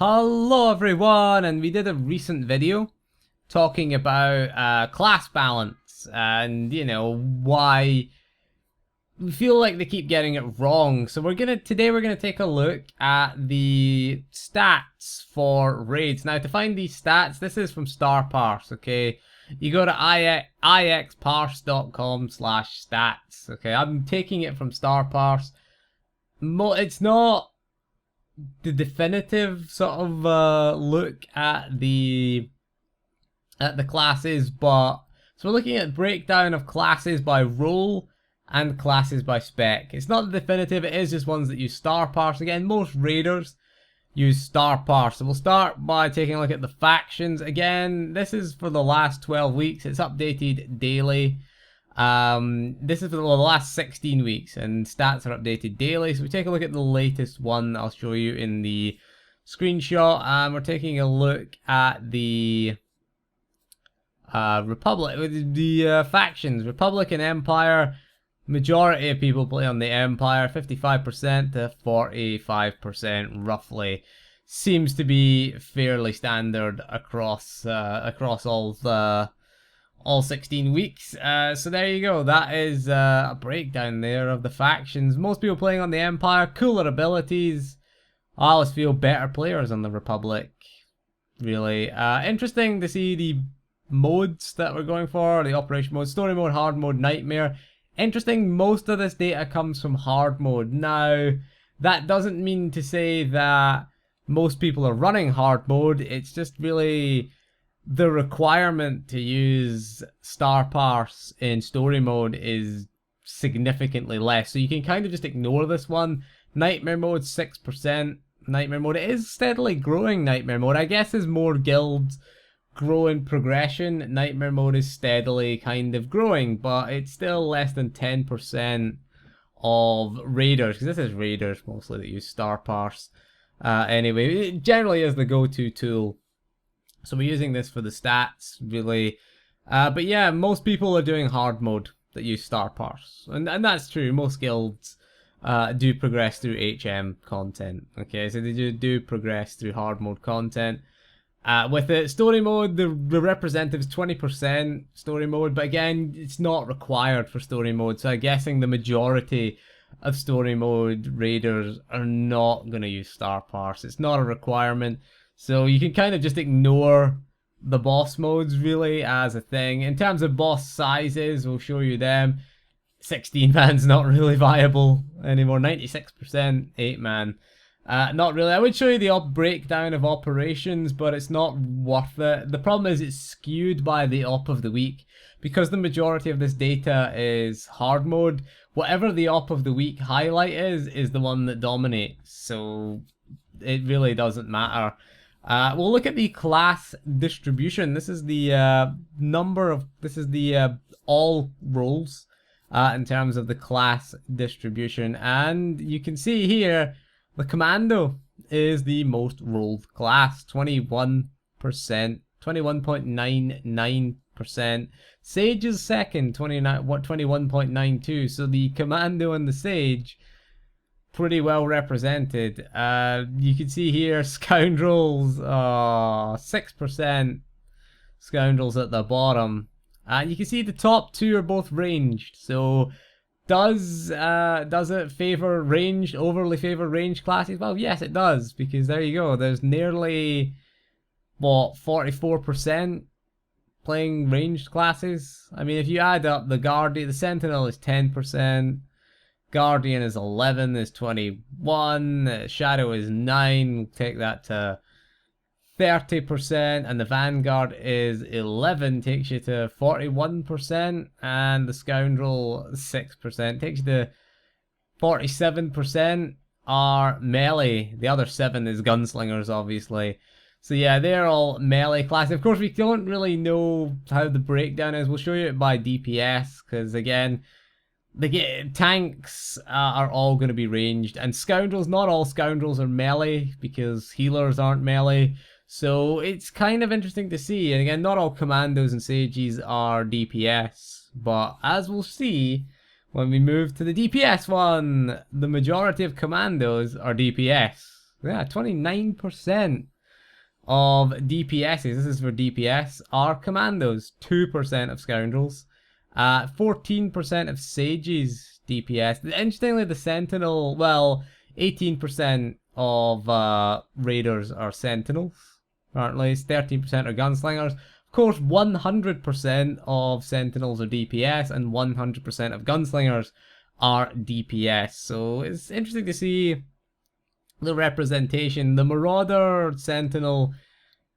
Hello everyone, and we did a recent video talking about class balance and why we feel like they keep getting it wrong. So today we're gonna take a look at the stats for raids. Now to find these stats, this is from Star Parse, okay? You go to ixparse.com/stats, okay? I'm taking it from Star Parse. It's not the definitive sort of look at the classes, but so we're looking at breakdown of classes by role and classes by spec. It's not the definitive, it is just ones that use Star Parse. Again, most raiders use Star Parse. So we'll start by taking a look at the factions. Again, this is for the last 12 weeks. It's updated daily. This is for the last 16 weeks, and stats are updated daily. So we take a look at the latest one I'll show you in the screenshot, and we're taking a look at the factions. Republic and Empire. Majority of people play on the Empire, 55% to 45% roughly. Seems to be fairly standard across all 16 weeks. So there you go. That is a breakdown there of the factions. Most people playing on the Empire, cooler abilities. I always feel better players on the Republic. Really interesting to see the modes that we're going for. The operation mode, story mode, hard mode, nightmare. Interesting, most of this data comes from hard mode. Now, that doesn't mean to say that most people are running hard mode. It's just really the requirement to use Star Parse in story mode is significantly less. So you can kind of just ignore this one. Nightmare mode, 6%. Nightmare mode, it is steadily growing. Nightmare mode, I guess, as more guilds grow in progression, Nightmare mode is steadily kind of growing, but it's still less than 10% of raiders, because this is raiders mostly that use Star Parse. Anyway, it generally is the go-to tool. So we're using this for the stats, really. But yeah, most people are doing hard mode that use Star Parse. And that's true. Most guilds do progress through HM content. Okay, so they do progress through hard mode content. With the story mode, the representative is 20% story mode. But again, it's not required for story mode. So I'm guessing the majority of story mode raiders are not going to use Star Parse. It's not a requirement. So you can kind of just ignore the boss modes really as a thing. In terms of boss sizes, we'll show you them. 16-man's not really viable anymore. 96%, 8-man. Not really. I would show you the breakdown of operations, but it's not worth it. The problem is it's skewed by the op of the week. Because the majority of this data is hard mode, whatever the op of the week highlight is the one that dominates. So it really doesn't matter. We'll look at the class distribution. This is the all roles in terms of the class distribution, and you can see here the Commando is the most rolled class, 21%, 21.99%. Sage is second, 21.92. So the Commando and the Sage pretty well represented. You can see here Scoundrels, 6%. Scoundrels at the bottom. You can see the top two are both ranged. So does it favor ranged, overly favor ranged classes? Well, yes, it does, because there you go. There's nearly, what, 44% playing ranged classes. I mean, if you add up the Guardian, the Sentinel is 10%. Guardian is 11, is 21, Shadow is 9, we'll take that to 30%, and the Vanguard is 11, takes you to 41%, and the Scoundrel 6%, takes you to 47% are melee. The other 7 is Gunslingers, obviously. So yeah, they're all melee classes. Of course, we don't really know how the breakdown is. We'll show you it by DPS, because again, the tanks are all going to be ranged, and Scoundrels, not all Scoundrels are melee, because healers aren't melee. So it's kind of interesting to see. And again, not all Commandos and Sages are DPS, but as we'll see when we move to the DPS one, the majority of Commandos are DPS. Yeah, 29% of DPSs, this is for DPS, are Commandos. 2% of Scoundrels. 14% of Sages DPS. Interestingly, the Sentinel, well, 18% of Raiders are Sentinels, apparently. 13% are Gunslingers. Of course, 100% of Sentinels are DPS, and 100% of Gunslingers are DPS. So it's interesting to see the representation. The Marauder Sentinel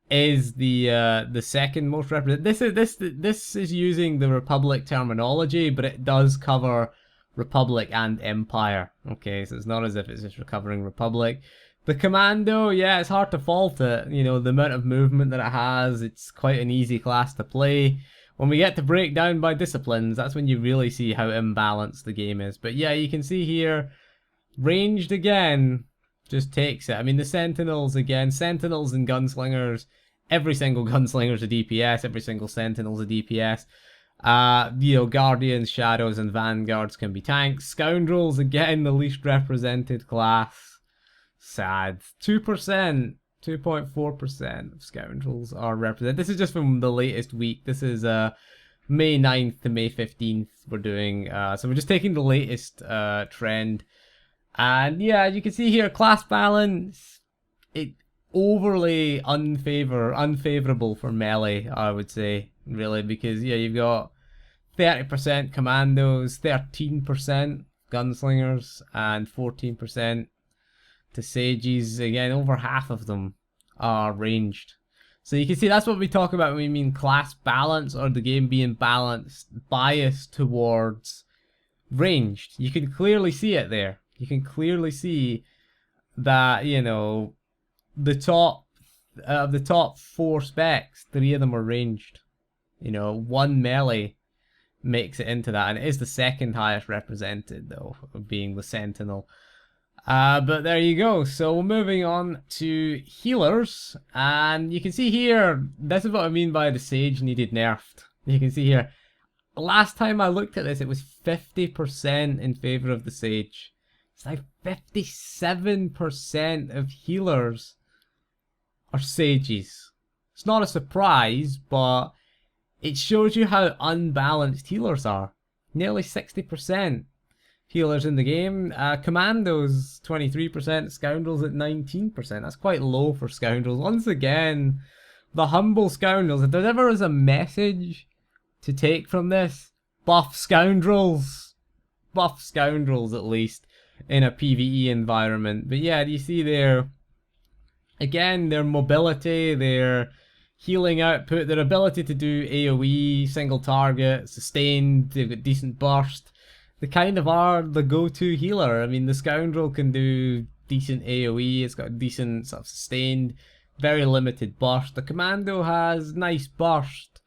is the second most represented. This is using the Republic terminology, but it does cover Republic and Empire. Okay, so it's not as if it's just covering Republic. The Commando, yeah, it's hard to fault it. You know, the amount of movement that it has, it's quite an easy class to play. When we get to break down by disciplines, that's when you really see how imbalanced the game is. But yeah, you can see here, ranged again, just takes it. I mean, the Sentinels again, Sentinels and Gunslingers, every single Gunslinger's a DPS, every single Sentinel's a DPS. You know, Guardians, Shadows, and Vanguards can be tanks. Scoundrels, again, the least represented class. Sad. 2%, 2.4% of Scoundrels are represented. This is just from the latest week. This is May 9th to May 15th we're doing. So we're just taking the latest trend. And yeah, as you can see here, class balance, it overly unfavorable for melee, I would say, really, because yeah, you've got 30% Commandos, 13% Gunslingers, and 14% to Sages. Again, over half of them are ranged. So you can see that's what we talk about when we mean class balance, or the game being biased towards ranged. You can clearly see it there. You can clearly see that, you know, the top 4 specs, 3 of them are ranged. You know, 1 melee makes it into that, and it is the second highest represented, though, being the Sentinel. But there you go. So we're moving on to healers, and you can see here, this is what I mean by the Sage needed nerfed. You can see here, last time I looked at this, it was 50% in favor of the Sage. It's like 57% of healers are Sages. It's not a surprise, but it shows you how unbalanced healers are. Nearly 60% healers in the game. Commandos 23%, Scoundrels at 19%. That's quite low for Scoundrels. Once again, the humble Scoundrels. If there ever is a message to take from this, buff Scoundrels. Buff Scoundrels at least in a PvE environment. But yeah, you see there, again, their mobility, their healing output, their ability to do AoE, single target, sustained, they've got decent burst. They kind of are the go-to healer. I mean, the Scoundrel can do decent AoE, it's got a decent sort of sustained, very limited burst. The Commando has nice burst,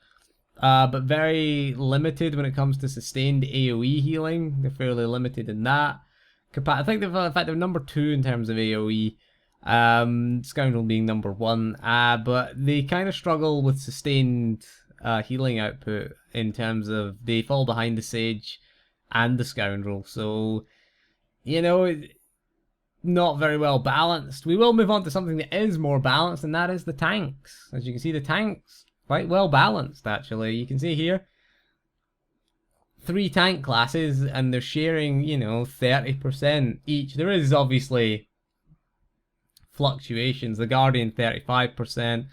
but very limited when it comes to sustained AoE healing. They're fairly limited in that. I think in fact they're number 2 in terms of AoE. Scoundrel being number 1, but they kind of struggle with sustained healing output in terms of they fall behind the Sage and the Scoundrel. So, you know, not very well balanced. We will move on to something that is more balanced, and that is the tanks. As you can see, the tanks quite well balanced actually. You can see here 3 tank classes, and they're sharing, you know, 30% each. There is obviously fluctuations. The Guardian 35%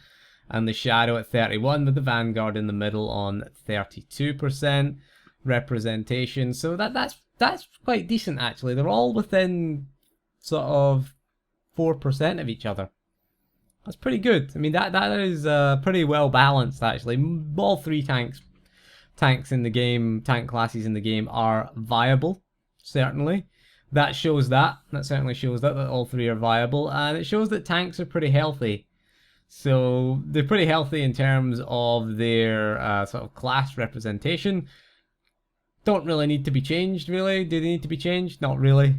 and the Shadow at 31%, with the Vanguard in the middle on 32% representation. So that's quite decent actually. They're all within sort of 4% of each other. That's pretty good. I mean, that is pretty well balanced actually. All 3 tanks in the game, tank classes in the game are viable, certainly. That shows that. That certainly shows that all 3 are viable, and it shows that tanks are pretty healthy. So they're pretty healthy in terms of their sort of class representation. Don't really need to be changed, really. Do they need to be changed? Not really.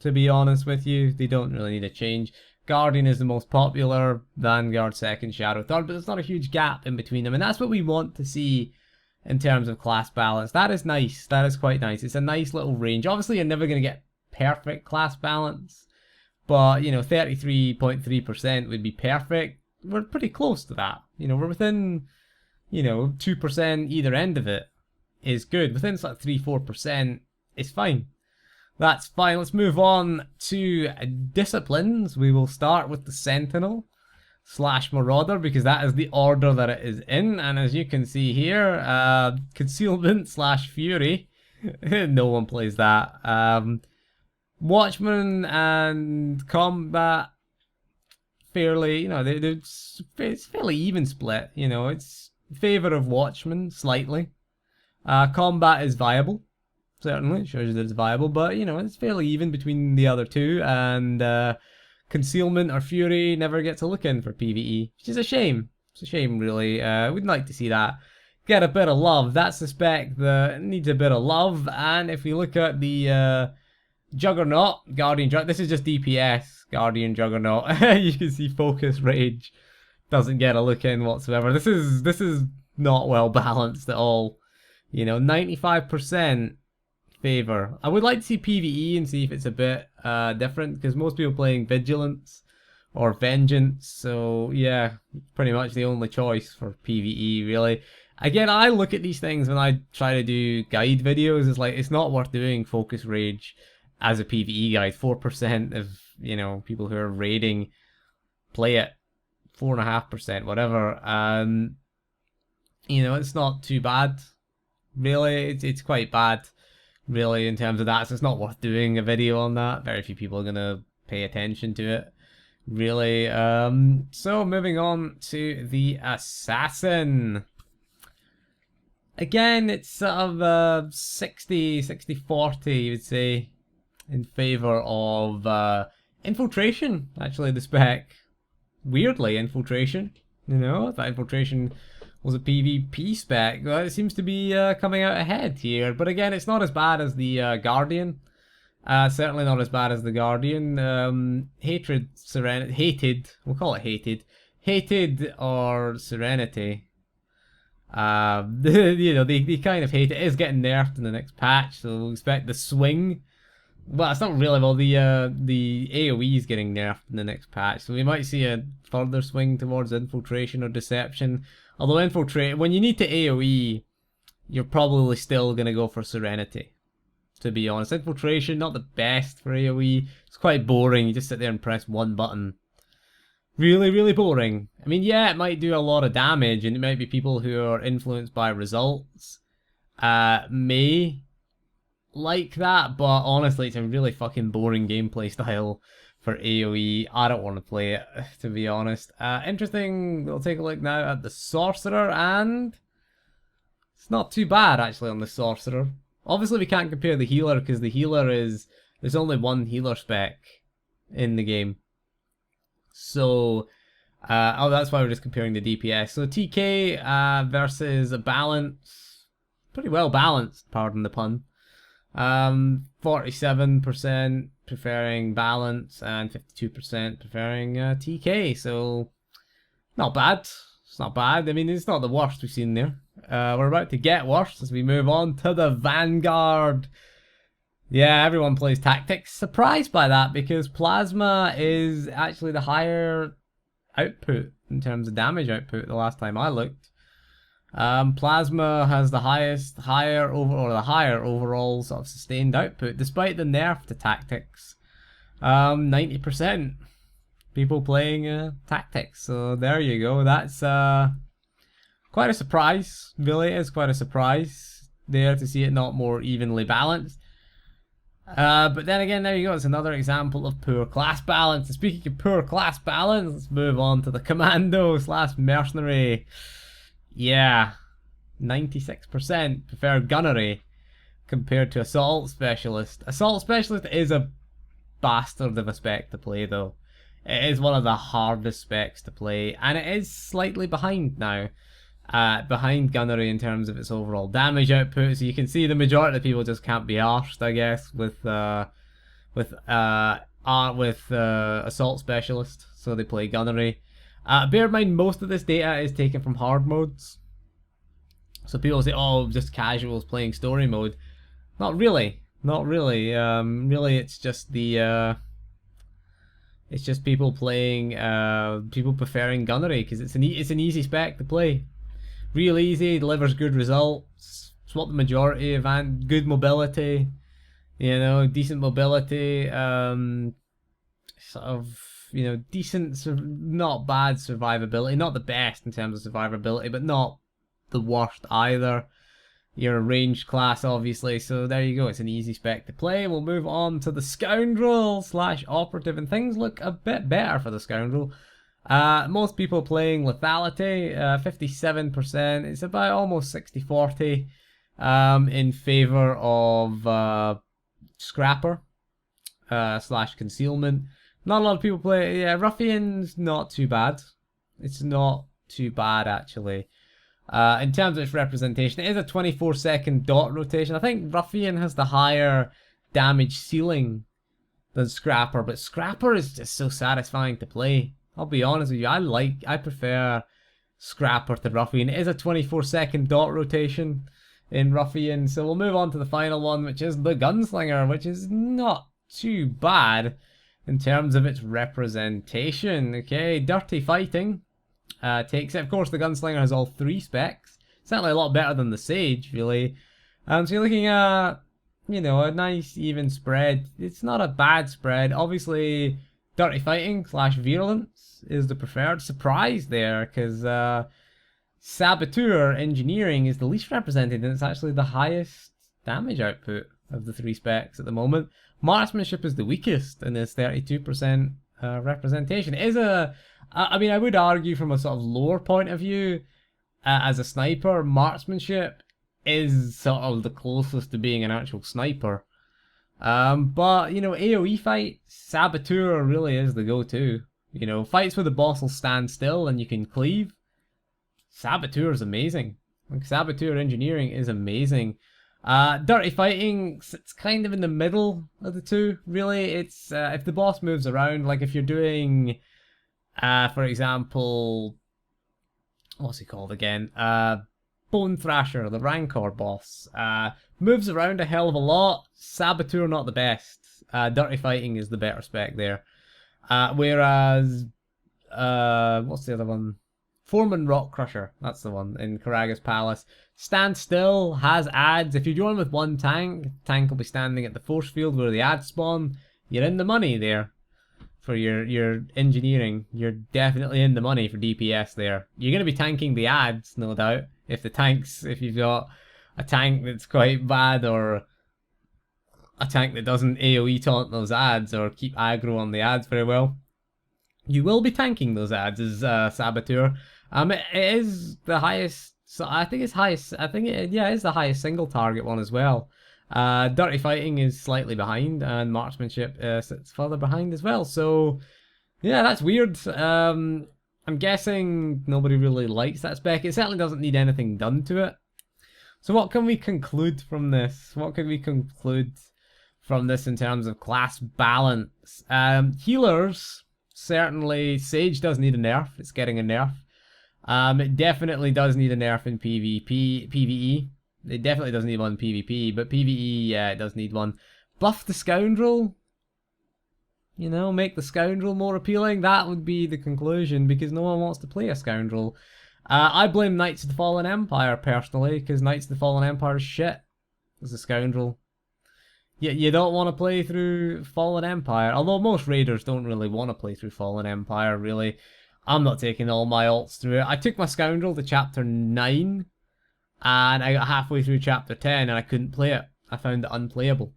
To be honest with you, they don't really need a change. Guardian is the most popular, Vanguard second, Shadow third, but there's not a huge gap in between them, and that's what we want to see in terms of class balance. That is nice. That is quite nice. It's a nice little range. Obviously, you're never going to get perfect class balance, But, you know, 33.3% would be perfect. We're pretty close to that. You know, we're within, you know, 2% either end of it is good. Within like 3-4% is fine. That's fine. Let's move on to disciplines. We will start with the Sentinel / Marauder because that is the order that it is in. And as you can see here, Concealment / Fury. No one plays that. Watchman and Combat, fairly, you know, it's fairly even split. You know, it's in favor of Watchman slightly. Combat is viable. Certainly, it shows you that it's viable, but, you know, it's fairly even between the other two, and Concealment or Fury never gets a look in for PvE, which is a shame. It's a shame, really. We'd like to see that get a bit of love. That's the spec that needs a bit of love, and if we look at the Juggernaut, this is just DPS, Guardian Juggernaut. You can see Focus Rage doesn't get a look in whatsoever. This is not well balanced at all. You know, 95% favor. I would like to see PvE and see if it's a bit different, because most people playing Vigilance or Vengeance, so yeah, pretty much the only choice for PvE, really. Again, I look at these things when I try to do guide videos, it's like, it's not worth doing Focus Rage as a PvE guide. 4% of, you know, people who are raiding play it. 4.5%, whatever. You know, it's not too bad. Really, it's quite bad, really, in terms of that. So it's not worth doing a video on that. Very few people are gonna pay attention to it, really. So moving on to the Assassin. Again, it's sort of 60-40, you would say, in favor of Infiltration. Actually, the spec, weirdly, Infiltration. You know, that Infiltration was a PvP spec. It seems to be coming out ahead here. But again, it's not as bad as the Guardian. Certainly not as bad as the Guardian. Hatred, Serenity, Hated, we'll call it Hated. Hated or Serenity. You know, they kind of hate it. It is getting nerfed in the next patch, so we'll expect the swing. Well, it's not really. Well, the AoE is getting nerfed in the next patch, so we might see a further swing towards Infiltration or Deception. Although Infiltrate, when you need to AoE, you're probably still going to go for Serenity, to be honest. Infiltration, not the best for AoE. It's quite boring. You just sit there and press one button. Really, really boring. I mean, yeah, it might do a lot of damage, and it might be people who are influenced by results may like that, but honestly, it's a really fucking boring gameplay style for AoE. I don't want to play it, to be honest. Interesting, we'll take a look now at the Sorcerer, and it's not too bad, actually, on the Sorcerer. Obviously, we can't compare the Healer, because the Healer is... there's only one Healer spec in the game. So, oh, that's why we're just comparing the DPS. So, TK versus a balance. Pretty well balanced, pardon the pun. 47% preferring balance and 52% preferring TK, so not bad. It's not bad. I mean, it's not the worst we've seen there. We're about to get worse as we move on to the Vanguard. Yeah, everyone plays Tactics. Surprised by that, because Plasma is actually the higher output in terms of damage output the last time I looked. Plasma has the higher overall sort of sustained output, despite the nerf to Tactics. 90% people playing Tactics, so there you go. That's quite a surprise, really. It is quite a surprise there to see it not more evenly balanced. But then again, there you go. It's another example of poor class balance. And speaking of poor class balance, let's move on to the Commando / Mercenary. Yeah, 96% prefer Gunnery compared to Assault Specialist. Assault Specialist is a bastard of a spec to play, though. It is one of the hardest specs to play, and it is slightly behind now. Behind Gunnery in terms of its overall damage output. So you can see the majority of people just can't be arsed, I guess, with Assault Specialist, so they play Gunnery. Bear in mind, most of this data is taken from hard modes. So people say, oh, just casuals playing story mode. Not really. Not really. Really, it's just the It's just people playing, people preferring gunnery because it's an easy spec to play. Real easy, delivers good results. It's what the majority of good mobility, you know, decent mobility, sort of, you know, decent, not bad survivability, not the best in terms of survivability, but not the worst either. You're a ranged class, obviously, so there you go. It's an easy spec to play. We'll move on to the Scoundrel / Operative, and things look a bit better for the Scoundrel. Most people playing Lethality, 57%. It's about almost 60-40 in favor of Scrapper / Concealment. Not a lot of people play. Yeah, Ruffian's not too bad. It's not too bad, actually. In terms of its representation, it is a 24-second dot rotation. I think Ruffian has the higher damage ceiling than Scrapper, but Scrapper is just so satisfying to play. I'll be honest with you, I prefer Scrapper to Ruffian. It is a 24-second dot rotation in Ruffian, so we'll move on to the final one, which is the Gunslinger, which is not too bad in terms of its representation. Okay, dirty fighting. Takes it. Of course, the Gunslinger has all 3 specs. Certainly a lot better than the Sage, really. So you're looking at, you know, a nice even spread. It's not a bad spread. Obviously, dirty fighting / virulence is the preferred. Surprise there, because SWTOR engineering is the least represented, and it's actually the highest damage output of the 3 specs at the moment. Marksmanship is the weakest, and is 32% representation. It is I mean, I would argue from a sort of lore point of view, as a sniper, marksmanship is sort of the closest to being an actual sniper. But, you know, AoE fights, SWTOR really is the go-to. You know, fights where the boss will stand still and you can cleave. SWTOR is amazing. Like, SWTOR engineering is amazing. Dirty fighting, it's kind of in the middle of the two, really. It's, if the boss moves around, like if you're doing... for example, what's he called again? Bone Thrasher, the Rancor boss. Moves around a hell of a lot. SWTOR not the best. Dirty fighting is the better spec there. Whereas, what's the other one? Foreman Rock Crusher, that's the one, in Karaga's Palace. Stand still, has ads. If you're going with one tank, tank will be standing at the force field where the ads spawn. You're in the money there. For your engineering, you're definitely in the money for DPS there. You're going to be tanking the ads, no doubt. If you've got a tank that's quite bad, or a tank that doesn't AoE taunt those ads or keep aggro on the ads very well, you will be tanking those ads as SWTOR. It is the highest, so I think it's highest, it is the highest single target one as well. Dirty fighting is slightly behind, and marksmanship sits further behind as well. So, yeah, that's weird. I'm guessing nobody really likes that spec. It certainly doesn't need anything done to it. So what can we conclude from this? What can we conclude from this in terms of class balance? Healers, certainly, Sage does need a nerf. It's getting a nerf. It definitely does need a nerf in PvE. It definitely doesn't need one in PvP, but PvE, yeah, it does need one. Buff the Scoundrel. You know, make the Scoundrel more appealing. That would be the conclusion, because no one wants to play a Scoundrel. I blame Knights of the Fallen Empire, personally, because Knights of the Fallen Empire is shit as a Scoundrel. You don't want to play through Fallen Empire, although most raiders don't really want to play through Fallen Empire, really. I'm not taking all my alts through it. I took my Scoundrel to Chapter 9, and I got halfway through Chapter 10 and I couldn't play it. I found it unplayable,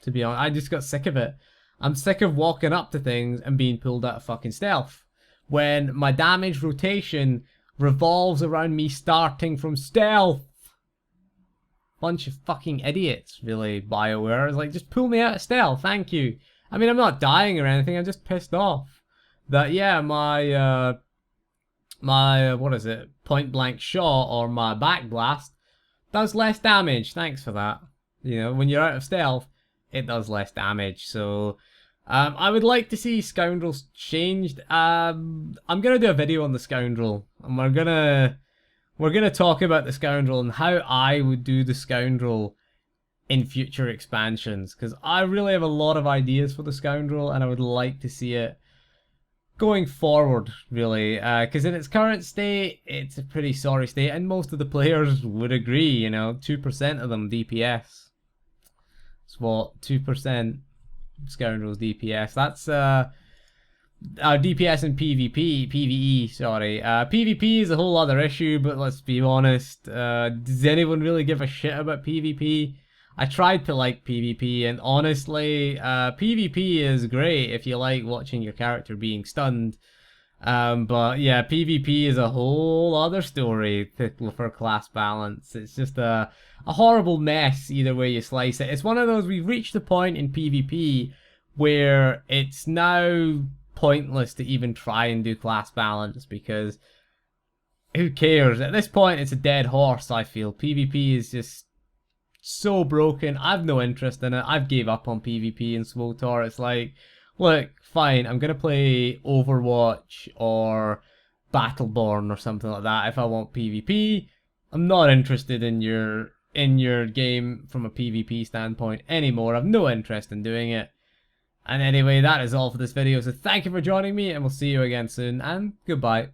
to be honest. I just got sick of it. I'm sick of walking up to things and being pulled out of fucking stealth, when my damage rotation revolves around me starting from stealth. Bunch of fucking idiots, really, BioWare. It's like, just pull me out of stealth, thank you. I mean, I'm not dying or anything, I'm just pissed off that, yeah, my what is it, point blank shot or my back blast does less damage. Thanks for that. You know, when you're out of stealth, it does less damage. So I would like to see Scoundrels changed. I'm gonna do a video on the Scoundrel, and we're gonna talk about the Scoundrel and how I would do the Scoundrel in future expansions, because I really have a lot of ideas for the Scoundrel and I would like to see it going forward, really, because in its current state, it's a pretty sorry state, and most of the players would agree. 2% of them DPS. It's what 2% Scoundrel's DPS. That's DPS in PvP, PvE, sorry. PvP is a whole other issue, but let's be honest. Does anyone really give a shit about PvP? I tried to like PvP, and honestly, PvP is great if you like watching your character being stunned. But yeah, PvP is a whole other story for class balance. It's just a horrible mess either way you slice it. It's one of those, we've reached the point in PvP where it's now pointless to even try and do class balance, because who cares? At this point, it's a dead horse, I feel. PvP is just so broken. I've no interest in it. I've gave up on PvP in SWTOR. It's like, look, fine, I'm gonna play Overwatch or Battleborn or something like that if I want PvP. I'm not interested in your game from a PvP standpoint anymore. I've no interest in doing it. And anyway, that is all for this video. So thank you for joining me, and we'll see you again soon, and goodbye.